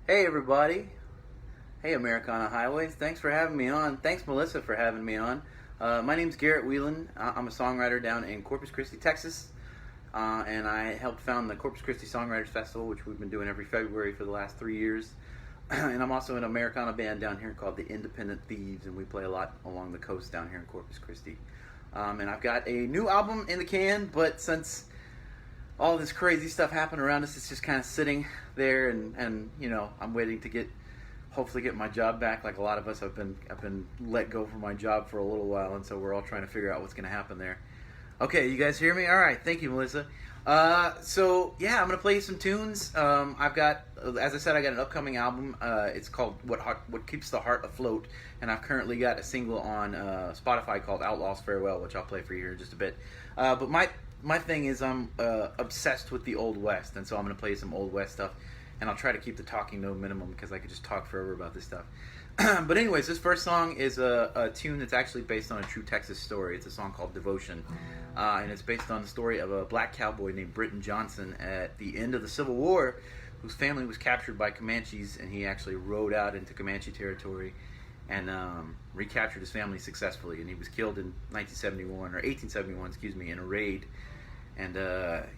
Hey everybody. Hey Americana Highways. Thanks for having me on. Thanks Melissa for having me on. My name's Garrett Wieland. I'm a songwriter down in Corpus Christi, Texas. And I helped found the Corpus Christi Songwriters Festival, which we've been doing every February for the last 3 years. And I'm also in an Americana band down here called the Independent Thieves, and we play a lot along the coast down here in Corpus Christi. And I've got a new album in the can, but since all this crazy stuff happened around us, it's just kind of sitting there, and you know, I'm waiting to hopefully get my job back. Like a lot of us, I've been let go from my job for a little while, and so we're all trying to figure out what's going to happen there. Okay, you guys hear me? All right, thank you, Melissa. So yeah, I'm gonna play you some tunes. I've got, as I said, I got an upcoming album. It's called What Keeps the Heart Afloat, and I've currently got a single on Spotify called Outlaw's Farewell, which I'll play for you here in just a bit. But my thing is I'm obsessed with the Old West, and so I'm gonna play some Old West stuff, and I'll try to keep the talking to a minimum because I could just talk forever about this stuff. But anyways, this first song is a tune that's actually based on a true Texas story. It's a song called Devotion, and it's based on the story of a black cowboy named Britton Johnson at the end of the Civil War, whose family was captured by Comanches, and he actually rode out into Comanche territory and recaptured his family successfully. And he was killed in 1871, excuse me, in a raid. And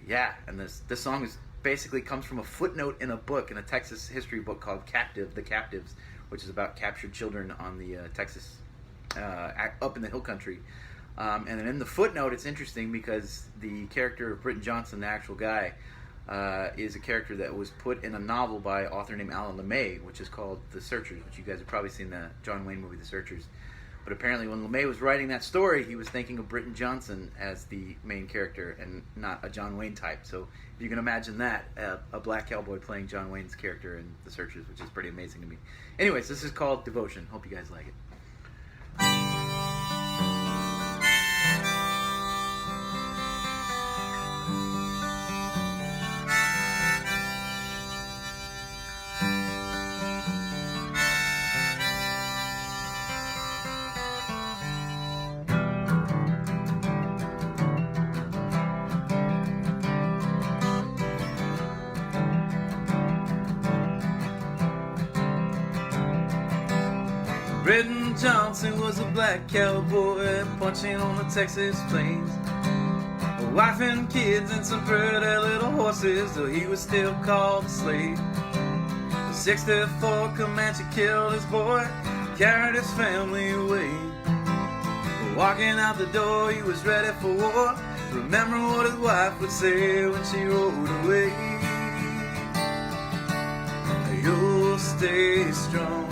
yeah, and this song basically comes from a footnote in a Texas history book called The Captives, which is about captured children on the Texas, up in the hill country. And then in the footnote, it's interesting because the character of Britton Johnson, the actual guy, is a character that was put in a novel by an author named Alan LeMay, which is called The Searchers, which you guys have probably seen the John Wayne movie, The Searchers. But apparently when LeMay was writing that story, he was thinking of Britton Johnson as the main character and not a John Wayne type. So if you can imagine that, a black cowboy playing John Wayne's character in The Searchers, which is pretty amazing to me. Anyways, this is called Devotion. Hope you guys like it. Britton Johnson was a black cowboy punching on the Texas plains. A wife and kids and some pretty little horses, though he was still called a slave. The 64 Comanche killed his boy, carried his family away. Walking out the door, he was ready for war, remembering what his wife would say when she rode away. You'll stay strong,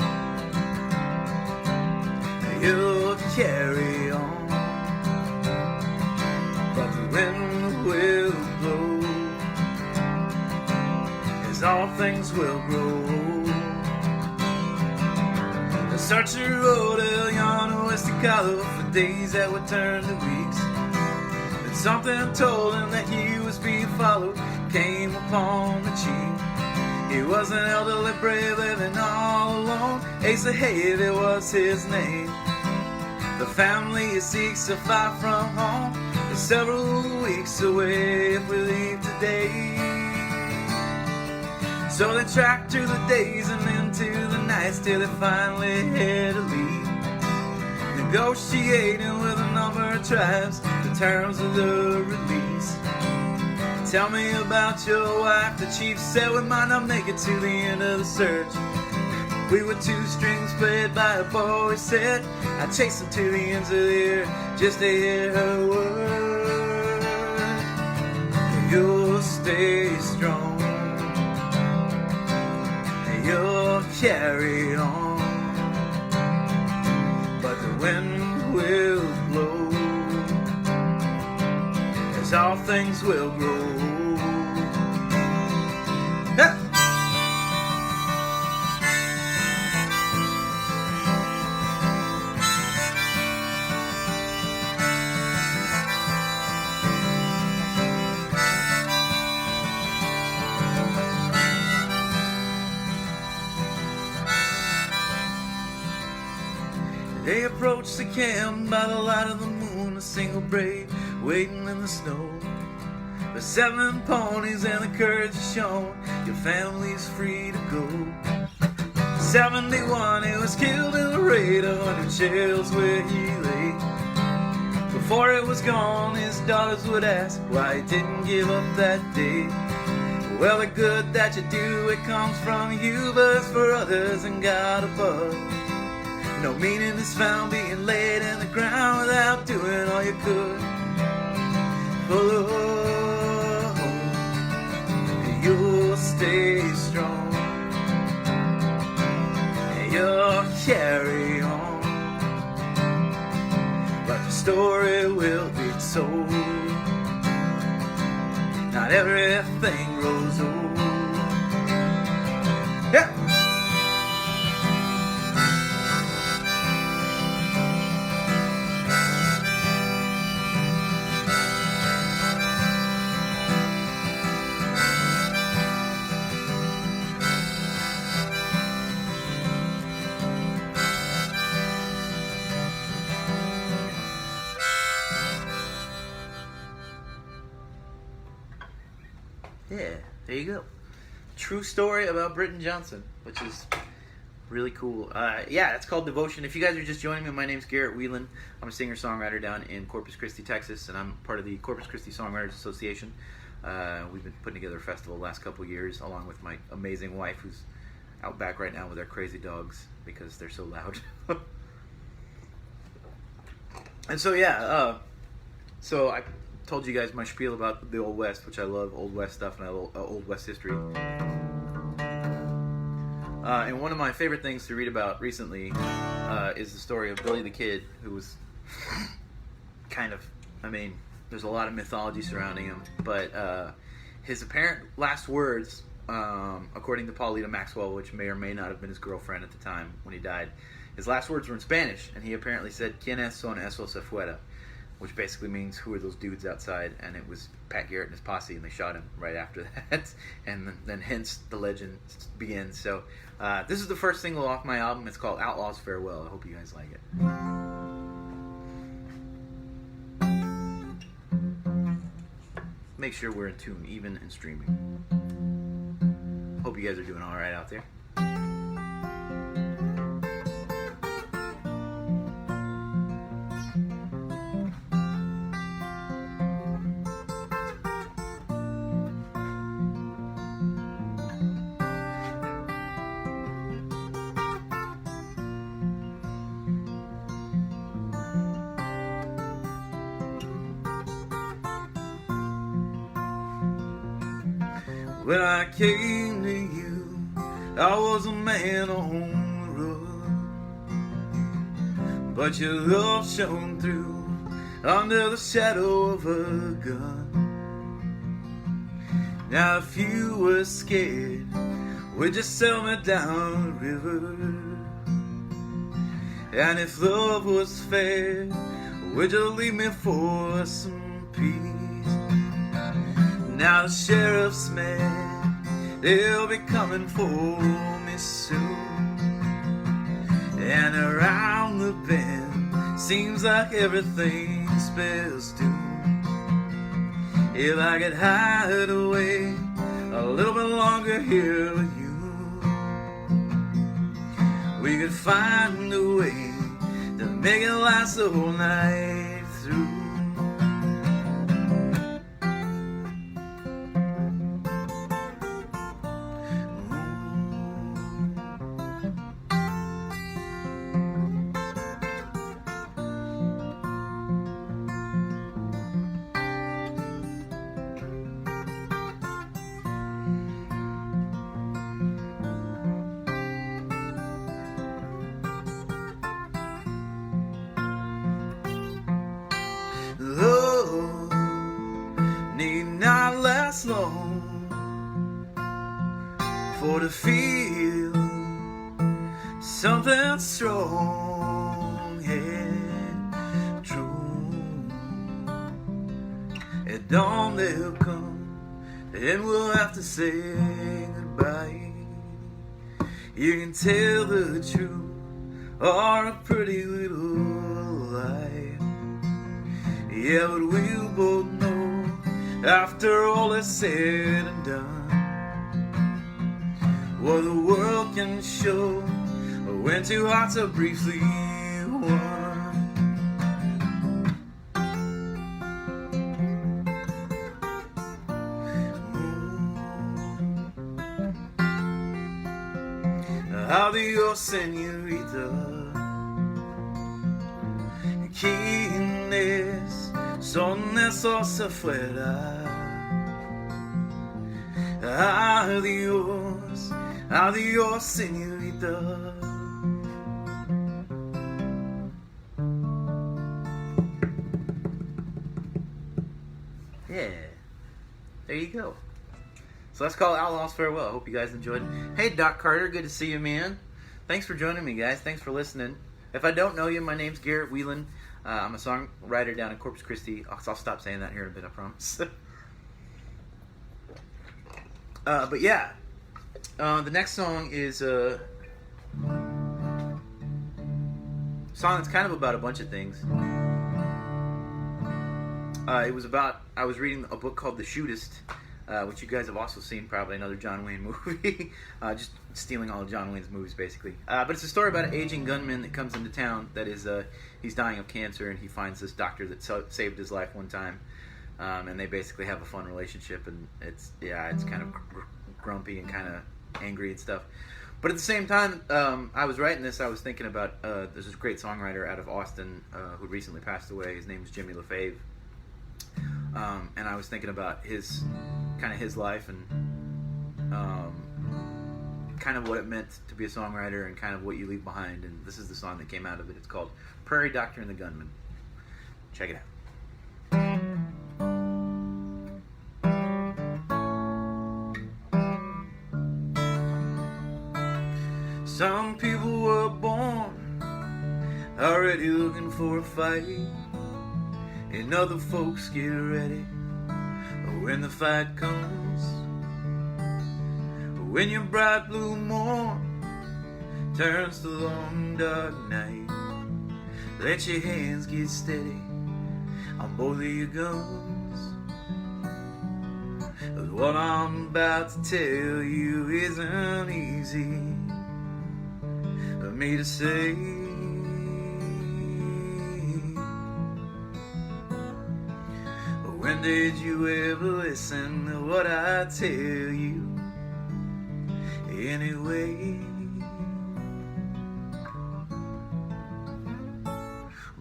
you'll carry on, but the wind will blow, as all things will grow. The searcher rode El Llano West of Colorado for days that would turn to weeks. Then something told him that he was being followed, came upon the chief. He was an elderly brave living all alone. Ace of Hay was his name. The family he seeks so far from home is several weeks away if we leave today. So they tracked through the days and into the nights till they finally had to leave, negotiating with a number of tribes the terms of the release. Tell me about your wife, the chief said we might not make it to the end of the search. We were two strings played by a bow, he said. I chased him to the ends of the earth just to hear her word. You'll stay strong, you'll carry on, but the wind will blow, as all things will grow. They approached the camp by the light of the moon, a single brave waiting in the snow. The 7 ponies and the courage is shown, your family's free to go. 71, he was killed in a raid of 100 shells where he lay. Before it was gone, his daughters would ask why he didn't give up that day. Well, the good that you do, it comes from you, but it's for others and God above. No meaning is found being laid in the ground without doing all you could. Oh, you'll stay strong. You'll carry on, but the story will be told. Not everything grows old. Yeah. Yeah, there you go. True story about Britton Johnson, which is really cool. Yeah, it's called Devotion. If you guys are just joining me, my name's Garrett Wieland. I'm a singer-songwriter down in Corpus Christi, Texas, and I'm part of the Corpus Christi Songwriters Association. We've been putting together a festival the last couple of years, along with my amazing wife, who's out back right now with our crazy dogs because they're so loud. And so, yeah, so I told you guys my spiel about the Old West, which I love Old West stuff and I love Old West history. And one of my favorite things to read about recently is the story of Billy the Kid, who was kind of, I mean, there's a lot of mythology surrounding him, but his apparent last words, according to Paulita Maxwell, which may or may not have been his girlfriend at the time when he died, his last words were in Spanish, and he apparently said, "¿Quiénes son esos afuera?" which basically means, who are those dudes outside? And it was Pat Garrett and his posse, and they shot him right after that. And then hence the legend begins. So this is the first single off my album. It's called Outlaw's Farewell. I hope you guys like it. Make sure we're in tune, even in streaming. Hope you guys are doing all right out there. When I came to you, I was a man on the run, but your love shone through under the shadow of a gun. Now if you were scared, would you sail me down the river? And if love was fair, would you leave me for some peace? Now the sheriff's men, they'll be coming for me soon. And around the bend, seems like everything spells doom. If I could hide away a little bit longer here with you, we could find a way to make it last the whole night through. Love need not last long for to feel something strong and true. At dawn they'll come and we'll have to say goodbye. You can tell the truth or a pretty little lie. Yeah, but we'll both know after all is said and done, what the world can show when two hearts are briefly one. Adios, señorita. ¿Quiénes son esos afuera? Adiós, adiós, señorita. Yeah, there you go. So that's called Outlaw's Farewell. I hope you guys enjoyed it. Hey, Doc Carter, good to see you, man. Thanks for joining me, guys. Thanks for listening. If I don't know you, my name's Garrett Wieland. I'm a songwriter down in Corpus Christi. I'll stop saying that here in a bit, I promise. But yeah, the next song is a song that's kind of about a bunch of things. It was about, I was reading a book called The Shootist, which you guys have also seen, probably another John Wayne movie. Just stealing all of John Wayne's movies, basically. But it's a story about an aging gunman that comes into town that is, he's dying of cancer, and he finds this doctor that saved his life one time. And they basically have a fun relationship, and it's kind of grumpy and kind of angry and stuff. But at the same time, I was writing this, I was thinking about, there's this great songwriter out of Austin who recently passed away. His name is Jimmy LaFave. And I was thinking about his life and kind of what it meant to be a songwriter and kind of what you leave behind. And this is the song that came out of it. It's called Prairie Doctor and the Gunman. Check it out. Some people were born already looking for a fight, and other folks get ready when the fight comes. When your bright blue morn turns to long dark night, let your hands get steady on both of your guns. 'Cause what I'm about to tell you isn't easy for me to say. When did you ever listen to what I tell you anyway?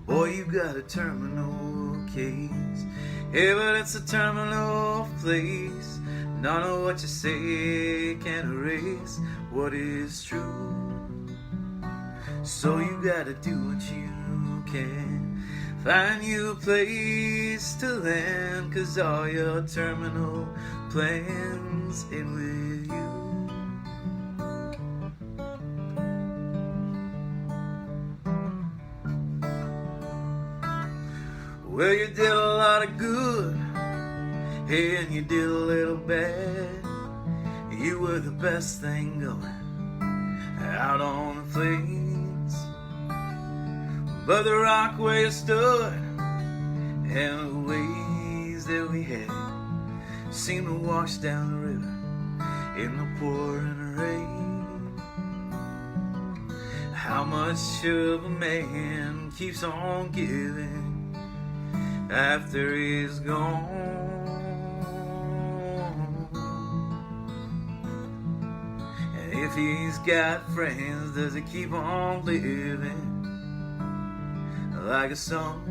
Boy, you got a terminal case. Yeah, but it's a terminal place. None of what you say can erase what is true. So you gotta do what you can. Find you a place to land, 'cause all your terminal plans end with you. Well, you did a lot of good, and you did a little bad. You were the best thing going out on the plains. But the rock where you stood and the ways that we had seemed to wash down the river in the pouring rain. How much of a man keeps on giving after he's gone? And if he's got friends, does he keep on living like a song?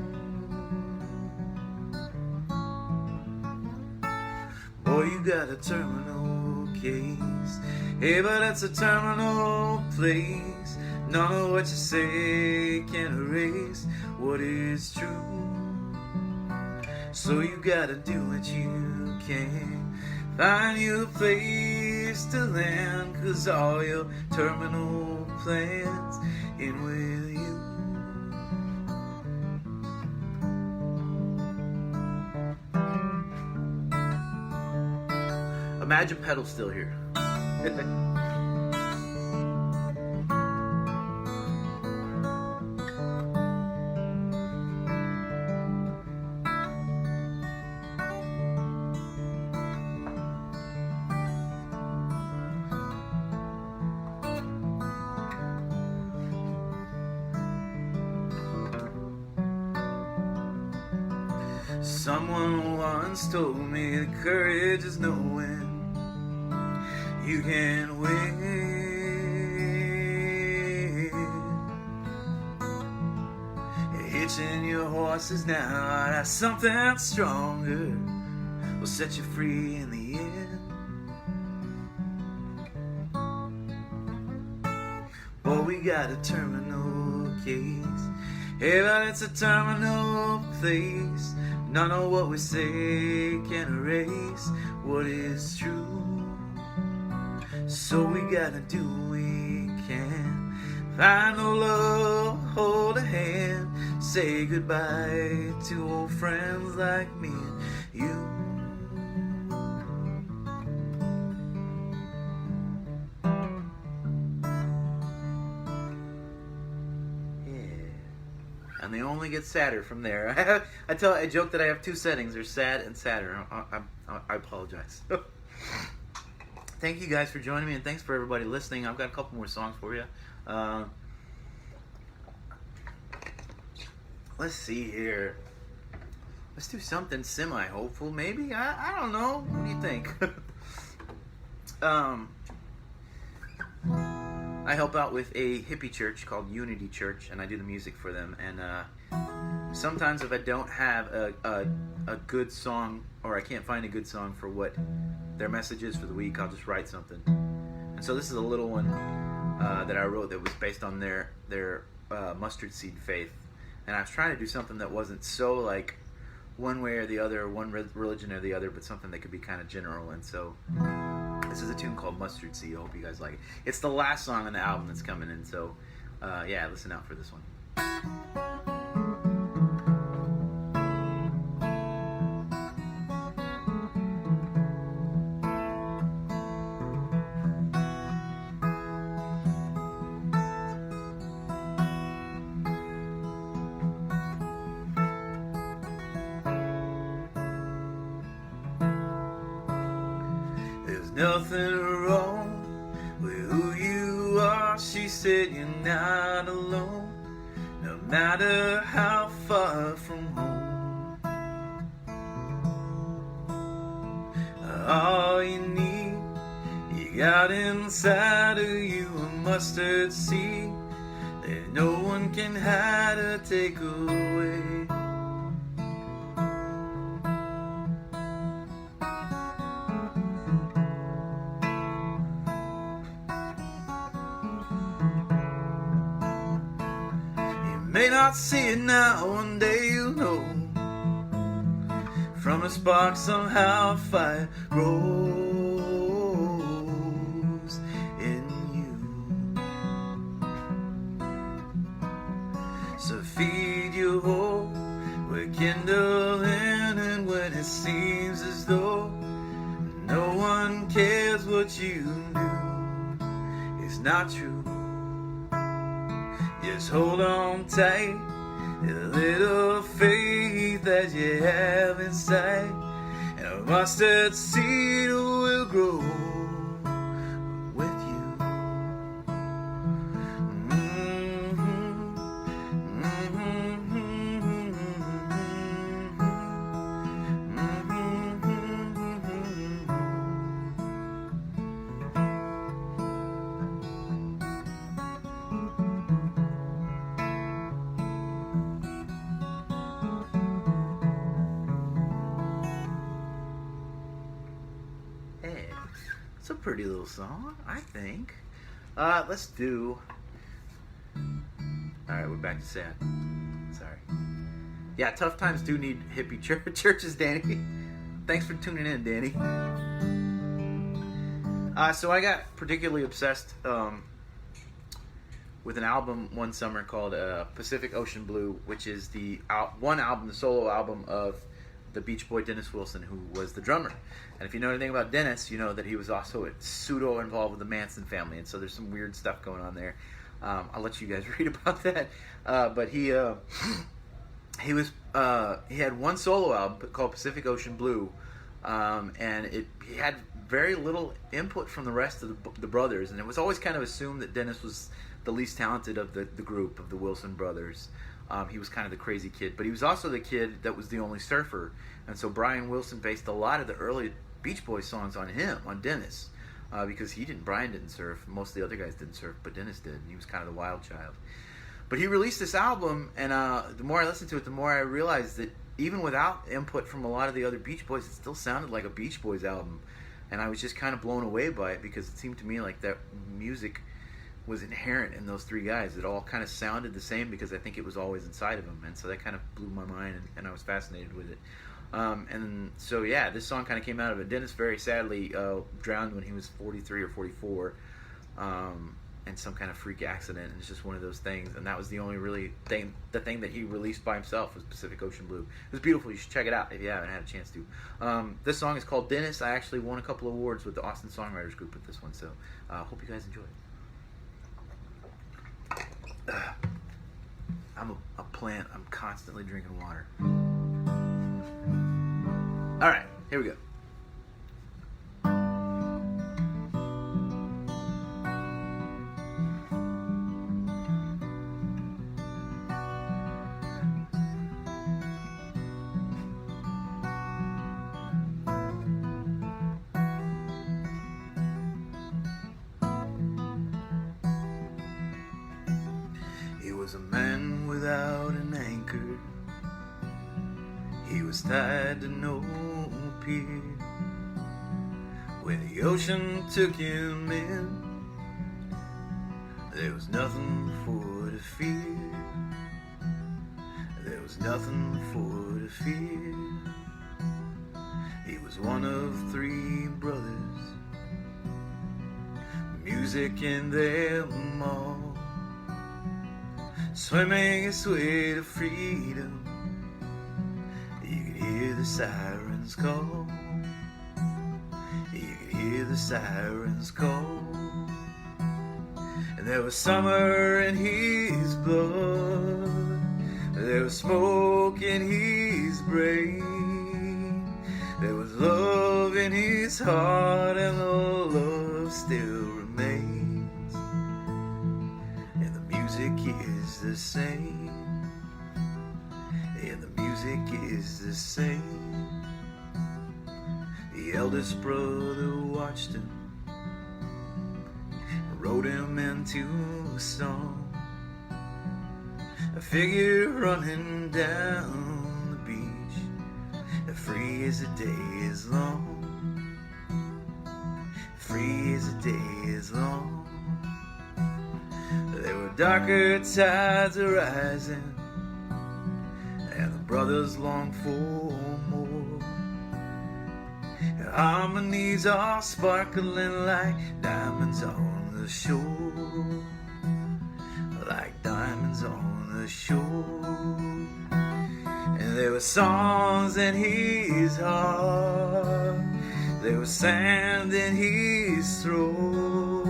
Boy, you got a terminal case. Hey, but it's a terminal place. None of what you say can erase what is true. So you gotta do what you can. Find you a place to land, 'cause all your terminal plans end with you. Imagine Pedal's still here. Someone once told me that courage is knowing you can win. Hitching your horses now, that's something stronger will set you free in the end. Boy, we got a terminal case. Hey, but it's a terminal place. None of what we say can erase what is true. So we gotta do what we can. Find a love, hold a hand, say goodbye to old friends like me and you. And they only get sadder from there. I joke that I have two settings. They're sad and sadder. I apologize. Thank you guys for joining me, and thanks for everybody listening. I've got a couple more songs for you. Let's see here. Let's do something semi-hopeful, maybe. I don't know. What do you think? I help out with a hippie church called Unity Church, and I do the music for them. And sometimes if I don't have a good song, or I can't find a good song for what their message is for the week, I'll just write something. And so this is a little one that I wrote that was based on their mustard seed faith. And I was trying to do something that wasn't so like one way or the other, one religion or the other, but something that could be kind of general. And so this is a tune called Mustard Seed. I hope you guys like it. It's the last song on the album that's coming in, so yeah, listen out for this one. Nothing wrong with who you are. She said you're not alone, no matter how far from home. All you need, you got inside of you a mustard seed that no one can hide or take away. May not see it now, one day you'll know. From a spark somehow fire grows in you. So feed your hope with kindling, and when it seems as though no one cares what you do, it's not true. Just hold on tight, a little faith that you have inside, and a mustard seed will grow with you. It's a pretty little song, I think. Let's do... Alright, we're back to sad. Sorry. Yeah, tough times do need hippie churches, Danny. Thanks for tuning in, Danny. So I got particularly obsessed with an album one summer called Pacific Ocean Blue, which is the solo album of the Beach Boy Dennis Wilson, who was the drummer. And if you know anything about Dennis, you know that he was also pseudo involved with the Manson family, and so there's some weird stuff going on there. I'll let you guys read about that. But he had one solo album called Pacific Ocean Blue, and he had very little input from the rest of the brothers, and it was always kind of assumed that Dennis was the least talented of the group of the Wilson brothers. He was kind of the crazy kid, but he was also the kid that was the only surfer. And so Brian Wilson based a lot of the early Beach Boys songs on him, on Dennis, because Brian didn't surf. Most of the other guys didn't surf, but Dennis did. And he was kind of the wild child. But he released this album, and the more I listened to it, the more I realized that even without input from a lot of the other Beach Boys, it still sounded like a Beach Boys album. And I was just kind of blown away by it, because it seemed to me like that music was inherent in those three guys. It all kind of sounded the same, because I think it was always inside of them. And so that kind of blew my mind, and I was fascinated with it. And so, yeah, this song kind of came out of it. Dennis very sadly drowned when he was 43 or 44 in some kind of freak accident. And it's just one of those things. And that was the only the thing that he released by himself was Pacific Ocean Blue. It was beautiful. You should check it out if you haven't had a chance to. This song is called Dennis. I actually won a couple of awards with the Austin Songwriters Group with this one. So hope you guys enjoy it. I'm a plant. I'm constantly drinking water. All right, here we go. He was a man without an anchor. He was tied to no pier. When the ocean took him in, there was nothing for to fear. There was nothing for to fear. He was one of three brothers, music in them all, swimming his way to freedom. You could hear the sirens call. You could hear the sirens call. And there was summer in his blood. There was smoke in his brain. There was love in his heart, and the love still remains. And the music is the same. And the music is the same. The eldest brother watched him, wrote him into a song, a figure running down the beach, free as the day is long, free as the day is long. There were darker tides arising, and the brothers longed for more. And harmonies are sparkling like diamonds on the shore, like diamonds on the shore. And there were songs in his heart, there was sand in his throat.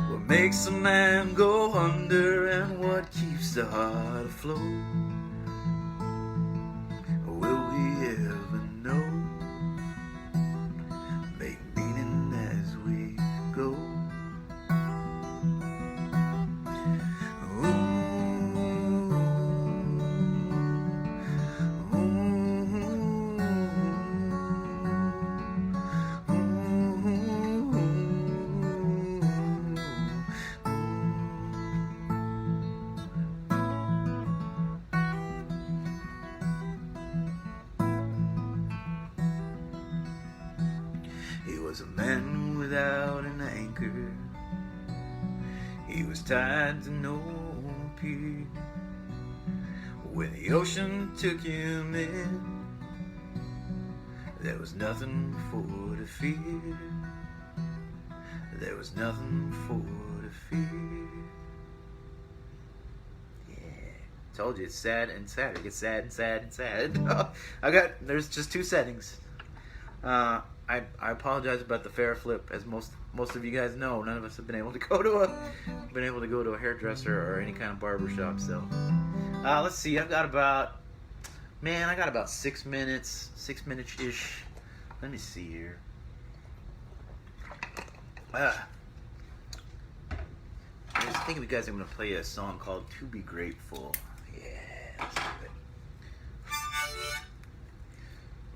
What makes a man go under, and what keeps the heart afloat? Will we ever know? Make meaning as we go. He was a man without an anchor. He was tied to no pier. When the ocean took him in, there was nothing for to fear. There was nothing for to fear. Yeah, told you it's sad and sad. It gets sad and sad and sad. There's just two settings. I apologize about the fair flip. As most of you guys know, none of us have been able to go to a hairdresser or any kind of barber shop. So let's see. I got about 6 minutes, 6 minutes ish. Let me see here. I was thinking, you guys, I'm gonna play a song called "To Be Grateful" Yeah, let's do it.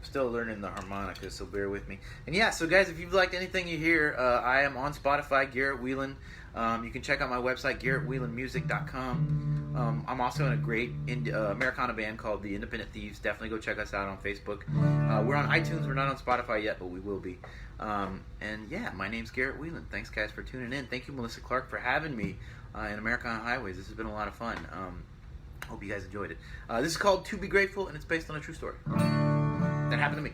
Still learning the harmonica, so bear with me. And yeah, so guys, if you've liked anything you hear, I am on Spotify, Garrett Wieland. You can check out my website, GarrettWielandMusic.com. I'm also in a great Americana band called the Independent Thieves. Definitely go check us out on Facebook. We're on iTunes. We're not on Spotify yet, but we will be. And yeah, my name's Garrett Wieland. Thanks, guys, for tuning in. Thank you, Melissa Clark, for having me in Americana Highways. This has been a lot of fun. Hope you guys enjoyed it. This is called To Be Grateful, and it's based on a true story that happened to me.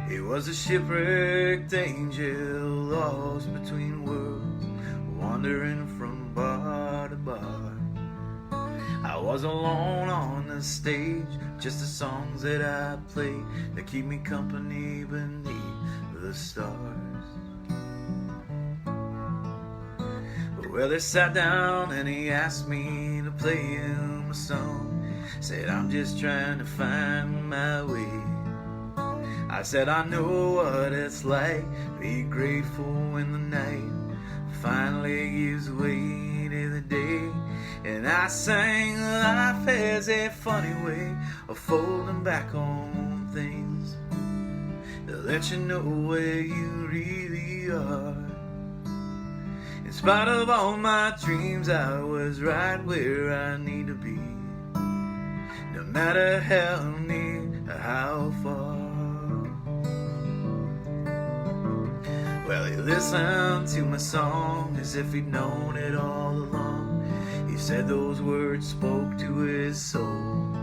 He was a shipwrecked angel, lost between worlds, wandering from bar to bar. I was alone on the stage, just the songs that I play that keep me company beneath the stars. Well, they sat down and he asked me to play him a song. Said, I'm just trying to find my way. I said, I know what it's like, be grateful when the night finally gives way to the day. And I sang, life has a funny way of folding back on things to let you know where you really are. In spite of all my dreams, I was right where I need to be, no matter how near or how far. Well, he listened to my song as if he'd known it all along. He said those words spoke to his soul.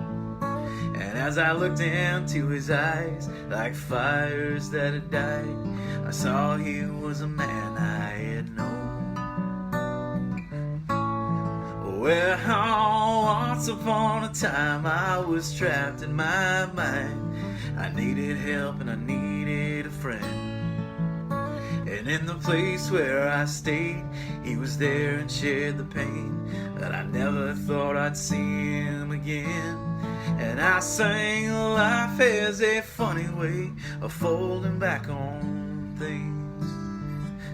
And as I looked into his eyes, like fires that had died, I saw he was a man I had known. Well, once upon a time I was trapped in my mind. I needed help and I needed a friend. And in the place where I stayed, he was there and shared the pain that I never thought I'd see him again. And I sang, life has a funny way of folding back on things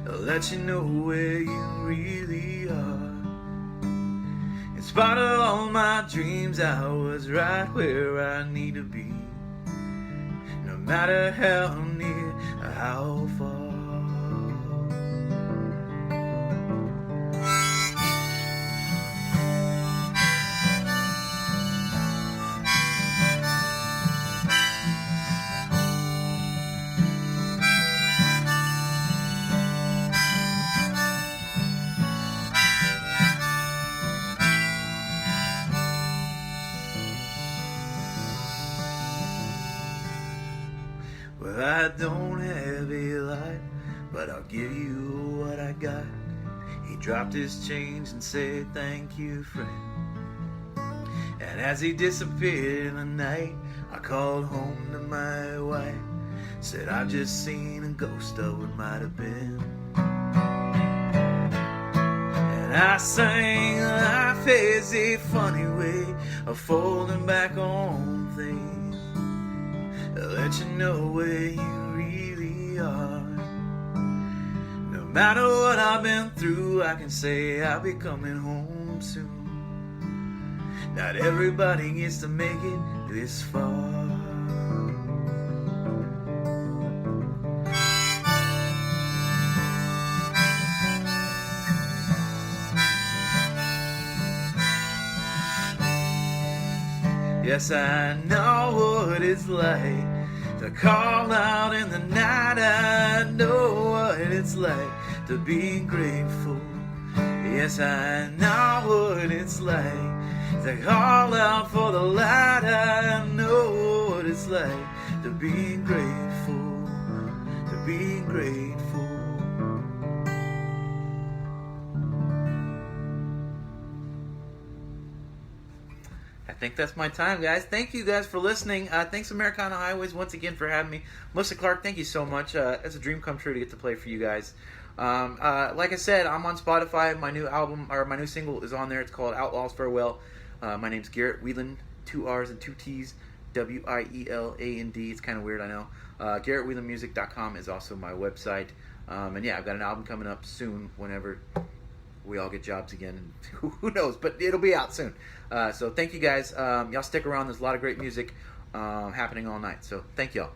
to let you know where you really are. In spite of all my dreams, I was right where I need to be, no matter how near or how far. Well, I don't have a lot, but I'll give you what I got. He dropped his change and said, thank you, friend. And as he disappeared in the night, I called home to my wife. Said, I've just seen a ghost of what might have been. And I sang, life has a funny way of folding back on things to let you know where you really are. No matter what I've been through, I can say I'll be coming home soon. Not everybody gets to make it this far. Yes, I know what it's like to call out in the night. I know what it's like to be grateful. Yes, I know what it's like to call out for the light. I know what it's like to be grateful, to be grateful. I think that's my time, guys. Thank you guys for listening. Thanks Americana Highways once again for having me. Melissa Clark, thank you so much. It's a dream come true to get to play for you guys. Like I said, I'm on Spotify. My new album, or my new single is on there. It's called Outlaws Farewell. My name's Garrett Wieland, 2 R's and 2 T's. Wieland. It's kind of weird, I know. GarrettWielandMusic.com is also my website. And yeah, I've got an album coming up soon whenever we all get jobs again. Who knows? But it'll be out soon. So thank you guys. Y'all stick around. There's a lot of great music happening all night. So thank y'all.